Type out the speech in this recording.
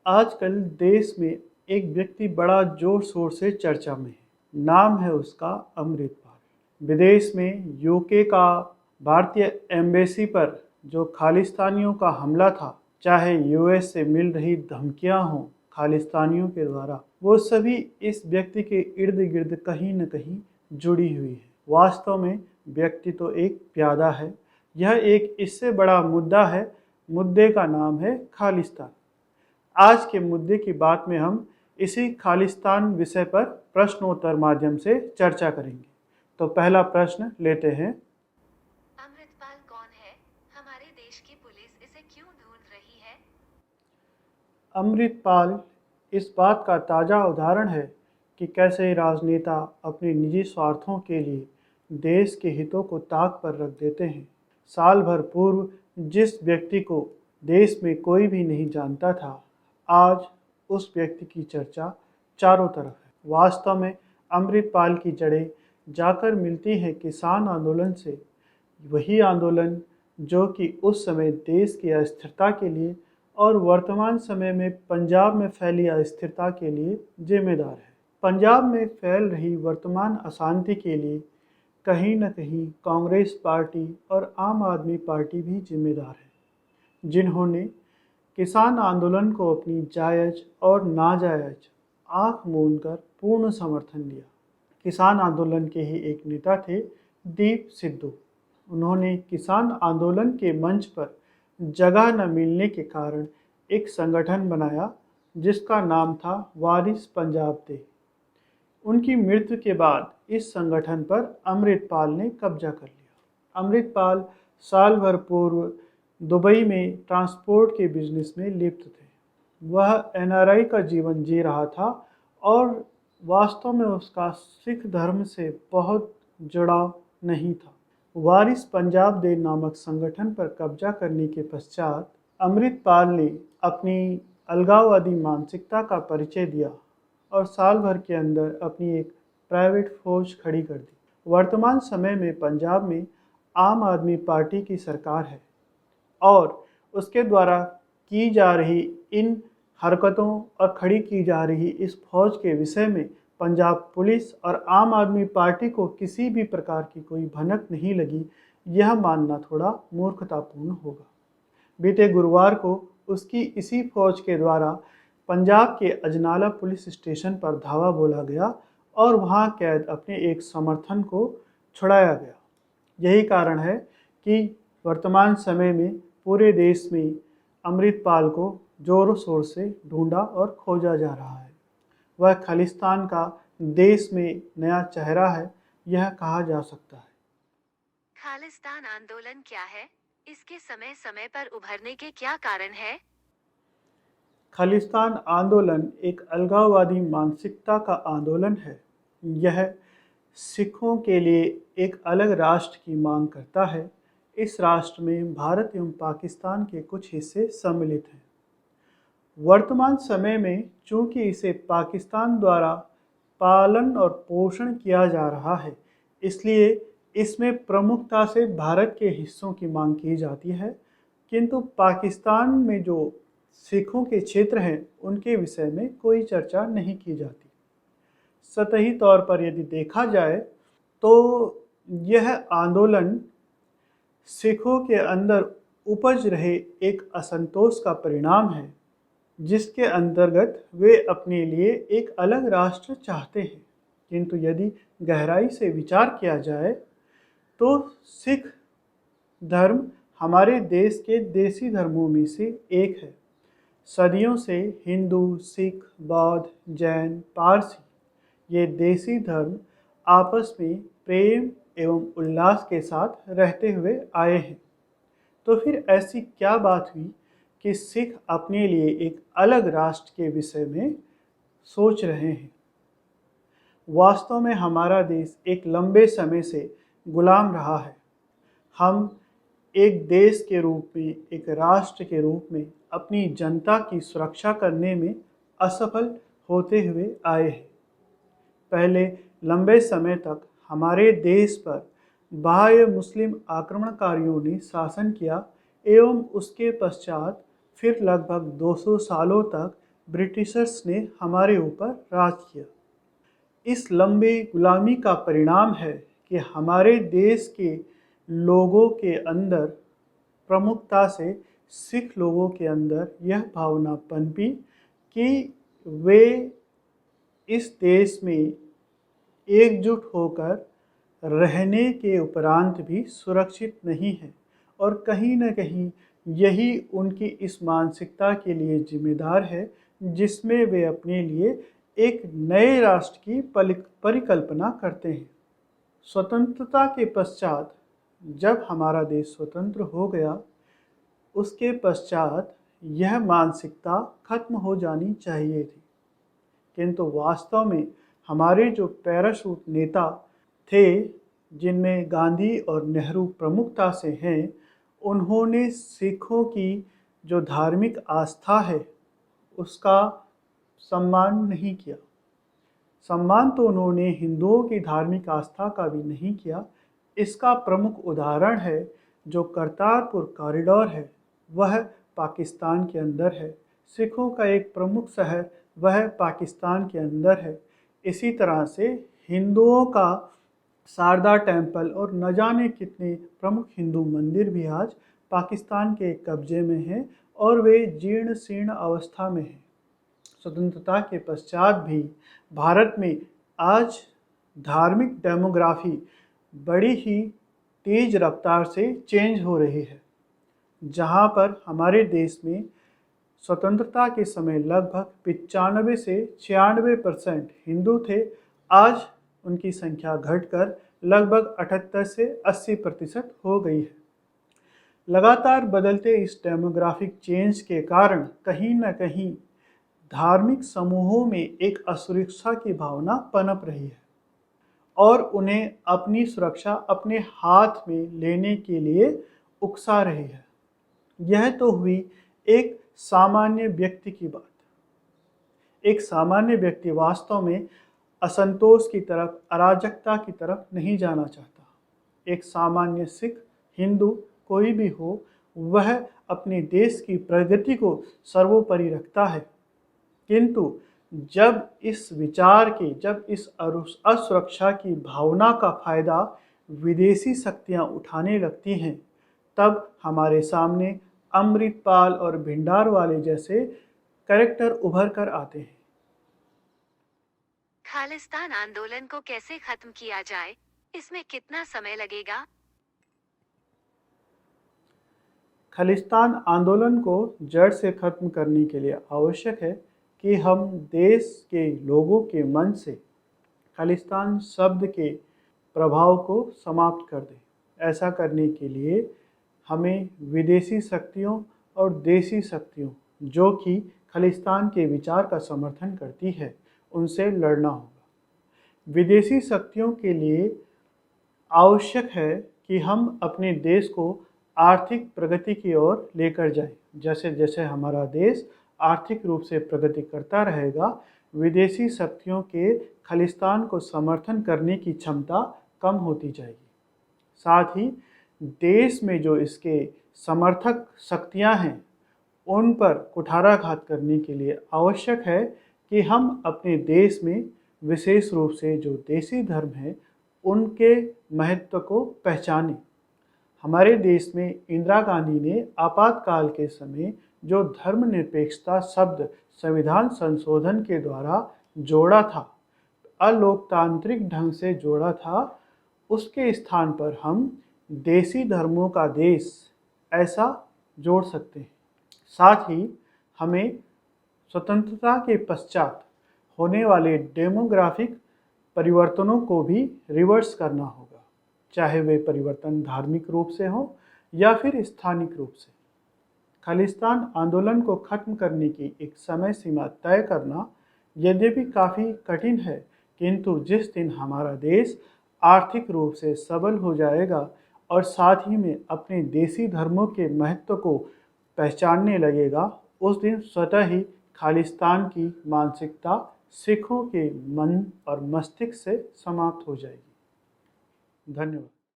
आजकल देश में एक व्यक्ति बड़ा जोर शोर से चर्चा में है। नाम है उसका अमृतपाल। विदेश में यूके का भारतीय एम्बेसी पर जो खालिस्तानियों का हमला था, चाहे यूएस से मिल रही धमकियां हों खालिस्तानियों के द्वारा, वो सभी इस व्यक्ति के इर्द गिर्द कहीं न कहीं जुड़ी हुई है। वास्तव में व्यक्ति तो एक प्यादा है। यह एक इससे बड़ा मुद्दा है। मुद्दे का नाम है खालिस्तान। आज के मुद्दे की बात में हम इसी खालिस्तान विषय पर प्रश्नोत्तर माध्यम से चर्चा करेंगे। तो पहला प्रश्न लेते हैं। अमृतपाल कौन है? हमारे देश की पुलिस इसे क्यों ढूंढ रही है? अमृतपाल इस बात का ताज़ा उदाहरण है कि कैसे राजनेता अपने निजी स्वार्थों के लिए देश के हितों को ताक पर रख देते हैं। साल भर पूर्व जिस व्यक्ति को देश में कोई भी नहीं जानता था, आज उस व्यक्ति की चर्चा चारों तरफ है। वास्तव में अमृतपाल की जड़ें जाकर मिलती हैं किसान आंदोलन से। वही आंदोलन जो कि उस समय देश की अस्थिरता के लिए और वर्तमान समय में पंजाब में फैली अस्थिरता के लिए जिम्मेदार है। पंजाब में फैल रही वर्तमान अशांति के लिए कहीं न कहीं कांग्रेस पार्टी और आम आदमी पार्टी भी जिम्मेदार है, जिन्होंने किसान आंदोलन को अपनी जायज़ और नाजायज़ आँख मूंदकर पूर्ण समर्थन दिया। किसान आंदोलन के ही एक नेता थे दीप सिद्धू। उन्होंने किसान आंदोलन के मंच पर जगह न मिलने के कारण एक संगठन बनाया जिसका नाम था वारिस पंजाब दे। उनकी मृत्यु के बाद इस संगठन पर अमृतपाल ने कब्जा कर लिया। अमृतपाल साल भर पूर्व दुबई में ट्रांसपोर्ट के बिजनेस में लिप्त थे। वह एनआरआई का जीवन जी रहा था और वास्तव में उसका सिख धर्म से बहुत जुड़ाव नहीं था। वारिस पंजाब दे नामक संगठन पर कब्जा करने के पश्चात अमृतपाल ने अपनी अलगाववादी मानसिकता का परिचय दिया और साल भर के अंदर अपनी एक प्राइवेट फौज खड़ी कर दी। वर्तमान समय में पंजाब में आम आदमी पार्टी की सरकार है और उसके द्वारा की जा रही इन हरकतों और खड़ी की जा रही इस फौज के विषय में पंजाब पुलिस और आम आदमी पार्टी को किसी भी प्रकार की कोई भनक नहीं लगी, यह मानना थोड़ा मूर्खतापूर्ण होगा। बीते गुरुवार को उसकी इसी फौज के द्वारा पंजाब के अजनाला पुलिस स्टेशन पर धावा बोला गया और वहां कैद अपने एक समर्थन को छुड़ाया गया। यही कारण है कि वर्तमान समय में पूरे देश में अमृतपाल को जोरों शोर से ढूंढा और खोजा जा रहा है। वह खालिस्तान का देश में नया चेहरा है, यह कहा जा सकता है। खालिस्तान आंदोलन क्या है? इसके समय समय पर उभरने के क्या कारण है? खालिस्तान आंदोलन एक अलगाववादी मानसिकता का आंदोलन है। यह सिखों के लिए एक अलग राष्ट्र की मांग करता है। इस राष्ट्र में भारत एवं पाकिस्तान के कुछ हिस्से सम्मिलित हैं। वर्तमान समय में चूंकि इसे पाकिस्तान द्वारा पालन और पोषण किया जा रहा है, इसलिए इसमें प्रमुखता से भारत के हिस्सों की मांग की जाती है, किंतु पाकिस्तान में जो सिखों के क्षेत्र हैं उनके विषय में कोई चर्चा नहीं की जाती। सतही तौर पर यदि देखा जाए तो यह आंदोलन सिखों के अंदर उपज रहे एक असंतोष का परिणाम है, जिसके अंतर्गत वे अपने लिए एक अलग राष्ट्र चाहते हैं। किंतु यदि गहराई से विचार किया जाए तो सिख धर्म हमारे देश के देसी धर्मों में से एक है। सदियों से हिंदू, सिख, बौद्ध, जैन, पारसी ये देसी धर्म आपस में प्रेम एवं उल्लास के साथ रहते हुए आए हैं। तो फिर ऐसी क्या बात हुई कि सिख अपने लिए एक अलग राष्ट्र के विषय में सोच रहे हैं? वास्तव में हमारा देश एक लंबे समय से गुलाम रहा है। हम एक देश के रूप में, एक राष्ट्र के रूप में अपनी जनता की सुरक्षा करने में असफल होते हुए आए हैं। पहले लंबे समय तक हमारे देश पर बाह्य मुस्लिम आक्रमणकारियों ने शासन किया एवं उसके पश्चात फिर लगभग 200 सालों तक ब्रिटिशर्स ने हमारे ऊपर राज किया। इस लंबे गुलामी का परिणाम है कि हमारे देश के लोगों के अंदर, प्रमुखता से सिख लोगों के अंदर, यह भावना पनपी कि वे इस देश में एकजुट होकर रहने के उपरांत भी सुरक्षित नहीं है, और कहीं न कहीं यही उनकी इस मानसिकता के लिए जिम्मेदार है जिसमें वे अपने लिए एक नए राष्ट्र की परिकल्पना करते हैं। स्वतंत्रता के पश्चात, जब हमारा देश स्वतंत्र हो गया, उसके पश्चात यह मानसिकता खत्म हो जानी चाहिए थी, किंतु वास्तव में हमारे जो पैराशूट नेता थे, जिनमें गांधी और नेहरू प्रमुखता से हैं, उन्होंने सिखों की जो धार्मिक आस्था है उसका सम्मान नहीं किया। सम्मान तो उन्होंने हिंदुओं की धार्मिक आस्था का भी नहीं किया। इसका प्रमुख उदाहरण है जो करतारपुर कॉरिडोर है, वह पाकिस्तान के अंदर है। सिखों का एक प्रमुख शहर वह पाकिस्तान के अंदर है। इसी तरह से हिंदुओं का शारदा टेम्पल और न जाने कितने प्रमुख हिंदू मंदिर भी आज पाकिस्तान के कब्जे में हैं और वे जीर्ण शीर्ण अवस्था में हैं। स्वतंत्रता के पश्चात भी भारत में आज धार्मिक डेमोग्राफी बड़ी ही तेज रफ्तार से चेंज हो रही है। जहाँ पर हमारे देश में स्वतंत्रता के समय लगभग 95 से 96% हिंदू थे, आज उनकी संख्या घटकर लगभग 78 से 80% हो गई है। लगातार बदलते इस डेमोग्राफिक चेंज के कारण कहीं न कहीं धार्मिक समूहों में एक असुरक्षा की भावना पनप रही है और उन्हें अपनी सुरक्षा अपने हाथ में लेने के लिए उकसा रही है। यह तो हुई एक सामान्य व्यक्ति की बात। एक सामान्य व्यक्ति वास्तव में असंतोष की तरफ, अराजकता की तरफ नहीं जाना चाहता। एक सामान्य सिख, हिंदू कोई भी हो, वह अपने देश की प्रगति को सर्वोपरि रखता है। किंतु जब इस विचार के, जब इस असुरक्षा की भावना का फायदा विदेशी शक्तियां उठाने लगती हैं, तब हमारे सामने अमृतपाल और भिंडारवाले जैसे कैरेक्टर उभर कर आते हैं। खालिस्तान आंदोलन को कैसे खत्म किया जाए, इसमें कितना समय लगेगा? खालिस्तान आंदोलन को जड़ से खत्म करने के लिए आवश्यक है कि हम देश के लोगों के मन से खालिस्तान शब्द के प्रभाव को समाप्त कर दें। ऐसा करने के लिए हमें विदेशी शक्तियों और देसी शक्तियों, जो कि खालिस्तान के विचार का समर्थन करती है, उनसे लड़ना होगा। विदेशी शक्तियों के लिए आवश्यक है कि हम अपने देश को आर्थिक प्रगति की ओर लेकर जाएं। जैसे जैसे हमारा देश आर्थिक रूप से प्रगति करता रहेगा, विदेशी शक्तियों के खालिस्तान को समर्थन करने की क्षमता कम होती जाएगी। साथ ही देश में जो इसके समर्थक शक्तियां हैं, उन पर कुठाराघात करने के लिए आवश्यक है कि हम अपने देश में विशेष रूप से जो देसी धर्म है, उनके महत्व को पहचानें। हमारे देश में इंदिरा गांधी ने आपातकाल के समय जो धर्मनिरपेक्षता शब्द संविधान संशोधन के द्वारा जोड़ा था, अलोकतांत्रिक ढंग से जोड़ा था, उसके स्थान पर हम देसी धर्मों का देश ऐसा जोड़ सकते हैं। साथ ही हमें स्वतंत्रता के पश्चात होने वाले डेमोग्राफिक परिवर्तनों को भी रिवर्स करना होगा, चाहे वे परिवर्तन धार्मिक रूप से हो या फिर स्थानिक रूप से। खालिस्तान आंदोलन को खत्म करने की एक समय सीमा तय करना यद्यपि काफ़ी कठिन है, किंतु जिस दिन हमारा देश आर्थिक रूप से सबल हो जाएगा और साथ ही में अपने देसी धर्मों के महत्व को पहचानने लगेगा, उस दिन स्वतः ही खालिस्तान की मानसिकता सिखों के मन और मस्तिष्क से समाप्त हो जाएगी। धन्यवाद।